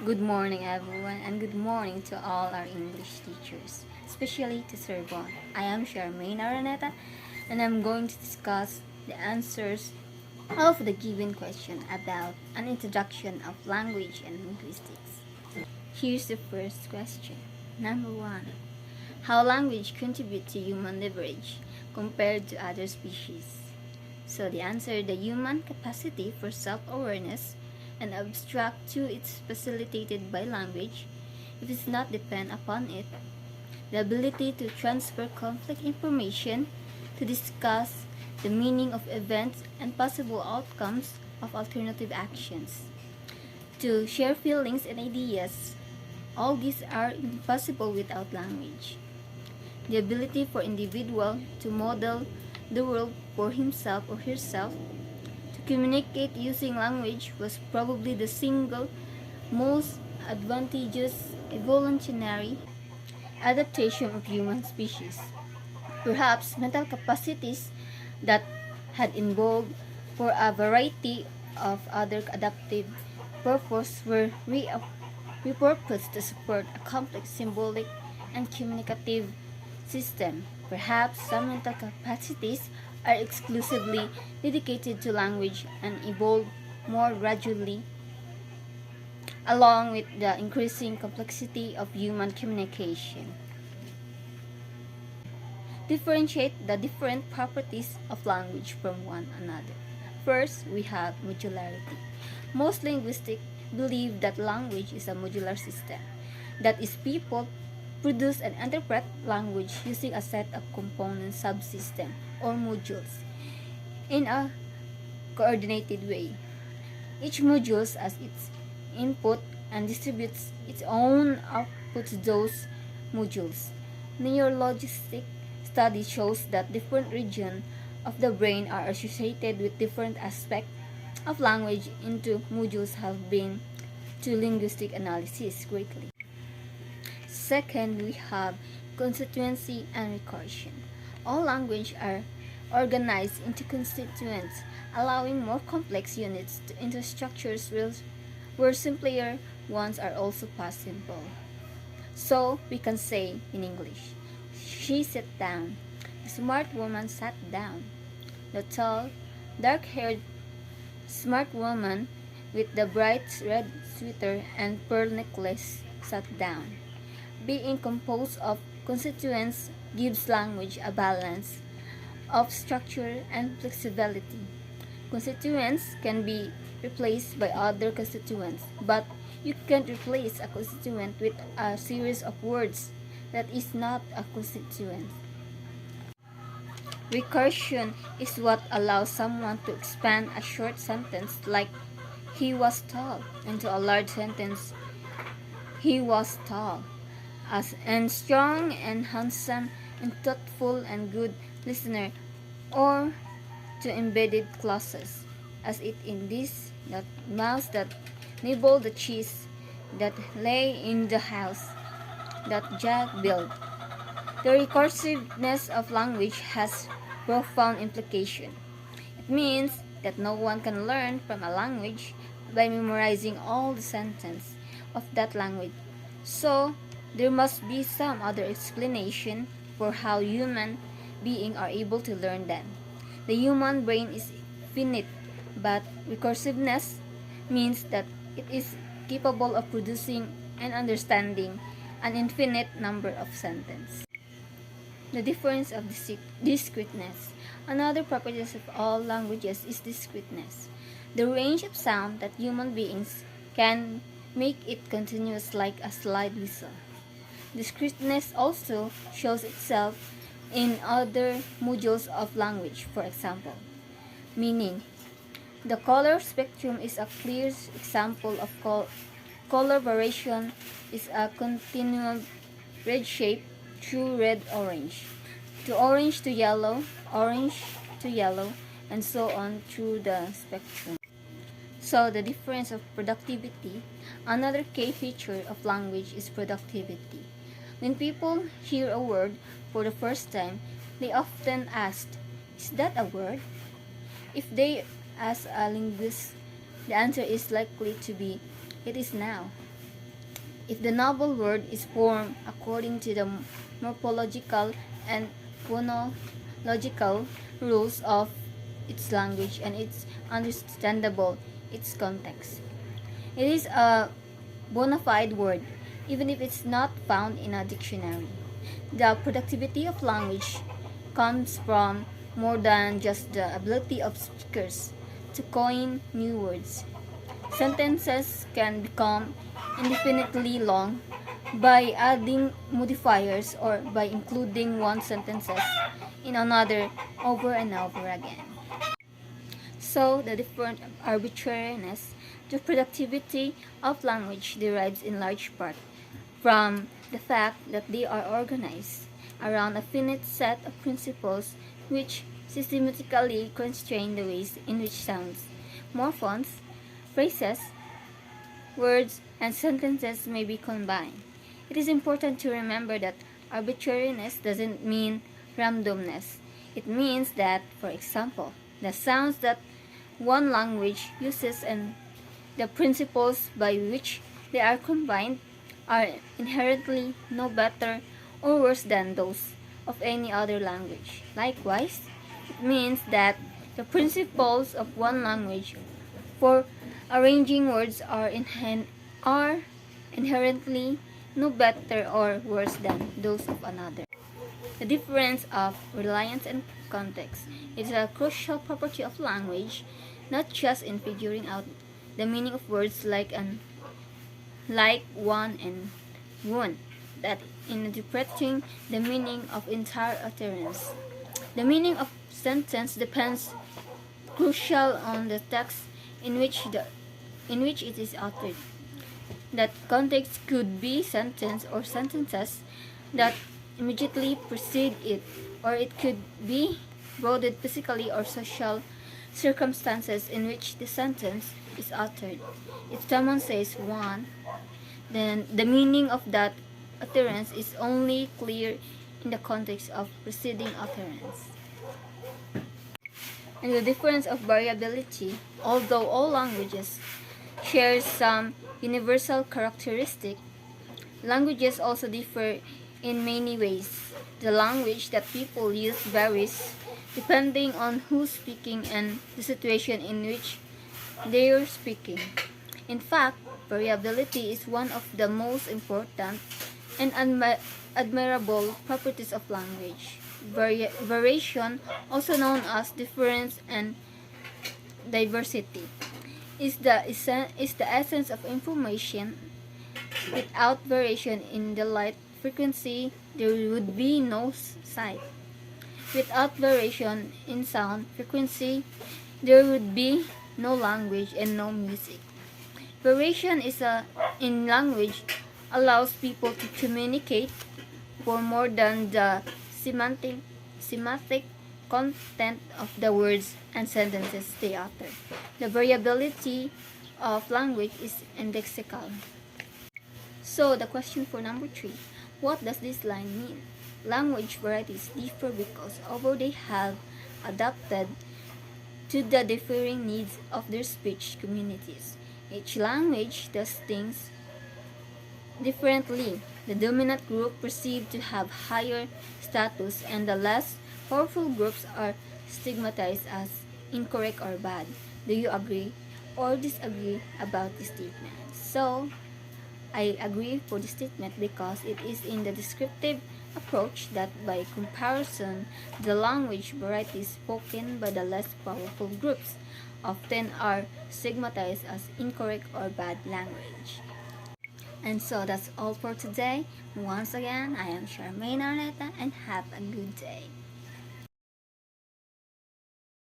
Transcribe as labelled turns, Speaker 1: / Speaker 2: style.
Speaker 1: Good morning, everyone, and good morning to all our English teachers, especially to Sir Bon. I am Charmaine Araneta, and I'm going to discuss the answers of the given question about an introduction of language and linguistics. Here's the first question. Number 1. How language contributes to human leverage compared to other species? So the answer, the human capacity for self-awareness and abstract to it's facilitated by language if it's not depend upon it. The ability to transfer conflict information, to discuss the meaning of events and possible outcomes of alternative actions, to share feelings and ideas. All these are impossible without language. The ability for individual to model the world for himself or herself, to communicate using language was probably the single most advantageous evolutionary adaptation of human species. Perhaps mental capacities that had evolved for a variety of other adaptive purposes were repurposed to support a complex symbolic and communicative system. Perhaps some mental capacities are exclusively dedicated to language and evolve more gradually along with the increasing complexity of human communication. Differentiate the different properties of language from one another. First, we have modularity. Most linguists believe that language is a modular system. That is, people produce and interpret language using a set of component subsystems or modules in a coordinated way. Each module has its input and distributes its own output to those modules. Neurologistic study shows that different regions of the brain are associated with different aspects of language into modules have been to linguistic analysis greatly. Second, we have constituency and recursion. All language are organized into constituents, allowing more complex units into structures where simpler ones are also possible. So, we can say in English, she sat down. The smart woman sat down. The tall, dark-haired, smart woman with the bright red sweater and pearl necklace sat down. Being composed of constituents gives language a balance of structure and flexibility. Constituents can be replaced by other constituents, but you can't replace a constituent with a series of words that is not a constituent. Recursion is what allows someone to expand a short sentence like he was tall into a large sentence he was tall, as and strong and handsome and thoughtful and good listener, or to embedded clauses, as it in this that mouse that nibbled the cheese that lay in the house that Jack built. The recursiveness of language has profound implication. It means that no one can learn from a language by memorizing all the sentences of that language. So, there must be some other explanation for how human beings are able to learn them. The human brain is finite, but recursiveness means that it is capable of producing and understanding an infinite number of sentences. The difference of discreteness. Another property of all languages is discreteness. The range of sound that human beings can make it continuous like a slide whistle. Discreteness also shows itself in other modules of language, for example, meaning. The color spectrum is a clear example of color variation is a continual red shape through red-orange, to orange to yellow, and so on through the spectrum. So the difference of productivity. Another key feature of language is productivity. When people hear a word for the first time, they often ask, "Is that a word?" If they ask a linguist, the answer is likely to be, "It is now." if the novel word is formed according to the morphological and phonological rules of its language and it's understandable its context. It is a bona fide word, even if it's not found in a dictionary. The productivity of language comes from more than just the ability of speakers to coin new words. Sentences can become indefinitely long by adding modifiers or by including one sentences in another over and over again. So, the different arbitrariness, the productivity of language derives in large part from the fact that they are organized around a finite set of principles which systematically constrain the ways in which sounds, morphemes, phrases, words, and sentences may be combined. It is important to remember that arbitrariness doesn't mean randomness. It means that, for example, the sounds that one language uses and the principles by which they are combined are inherently no better or worse than those of any other language. Likewise, it means that the principles of one language for arranging words are inherently no better or worse than those of another. The difference of reliance and context is a crucial property of language, not just in figuring out the meaning of words like one and one, but in interpreting the meaning of entire utterance. The meaning of sentence depends crucial on the text in which it is uttered. That context could be sentence or sentences that immediately precede it, or it could be broadened physically or social circumstances in which the sentence is uttered. If someone says one, then the meaning of that utterance is only clear in the context of preceding utterance. And the difference of variability, although all languages share some universal characteristic, languages also differ in many ways. The language that people use varies depending on who's speaking and the situation in which they are speaking. In fact, variability is one of the most important and admirable properties of language. Variation, also known as difference and diversity, is the essence of information. Without variation in the light frequency, there would be no sight. Without variation in sound frequency, there would be no language and no music. Variation in language allows people to communicate for more than the semantic content of the words and sentences they utter. The variability of language is indexical. So the question for number 3, what does this line mean? Language varieties differ because although they have adapted to the differing needs of their speech communities, each language does things differently. The dominant group perceived to have higher status and the less powerful groups are stigmatized as incorrect or bad. Do you agree or disagree about this statement? So, I agree for the statement because it is in the descriptive approach that by comparison, the language varieties spoken by the less powerful groups often are stigmatized as incorrect or bad language. And so that's all for today. Once again, I am Charmaine Arneta and have a good day.